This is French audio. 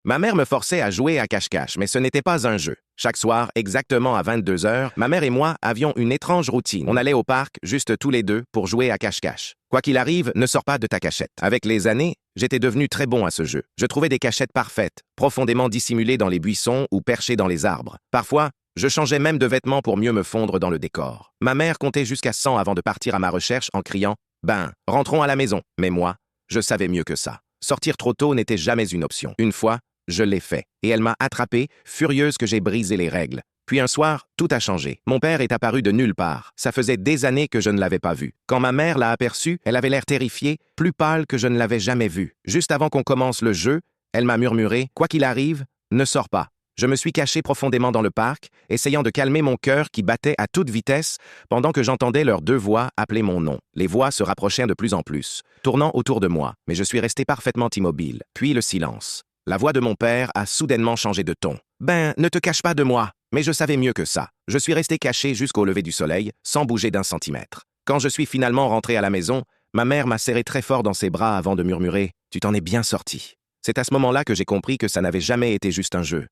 Ma mère me forçait à jouer à cache-cache, mais ce n'était pas un jeu. Chaque soir, exactement à 22 heures, ma mère et moi avions une étrange routine. On allait au parc, juste tous les deux, pour jouer à cache-cache. Quoi qu'il arrive, ne sors pas de ta cachette. Avec les années, j'étais devenu très bon à ce jeu. Je trouvais des cachettes parfaites, profondément dissimulées dans les buissons ou perchées dans les arbres. Parfois, je changeais même de vêtements pour mieux me fondre dans le décor. Ma mère comptait jusqu'à 100 avant de partir à ma recherche en criant « Ben, rentrons à la maison ». Mais moi, je savais mieux que ça. Sortir trop tôt n'était jamais une option. Une fois, je l'ai fait, et elle m'a attrapé, furieuse que j'ai brisé les règles. Puis un soir, tout a changé. Mon père est apparu de nulle part. Ça faisait des années que je ne l'avais pas vu. Quand ma mère l'a aperçu, elle avait l'air terrifiée, plus pâle que je ne l'avais jamais vue. Juste avant qu'on commence le jeu, elle m'a murmuré « Quoi qu'il arrive, ne sors pas ». Je me suis caché profondément dans le parc, essayant de calmer mon cœur qui battait à toute vitesse pendant que j'entendais leurs deux voix appeler mon nom. Les voix se rapprochaient de plus en plus, tournant autour de moi, mais je suis resté parfaitement immobile. Puis le silence. La voix de mon père a soudainement changé de ton. « Ben, ne te cache pas de moi !» Mais je savais mieux que ça. Je suis resté caché jusqu'au lever du soleil, sans bouger d'un centimètre. Quand je suis finalement rentré à la maison, ma mère m'a serré très fort dans ses bras avant de murmurer « Tu t'en es bien sorti ». C'est à ce moment-là que j'ai compris que ça n'avait jamais été juste un jeu.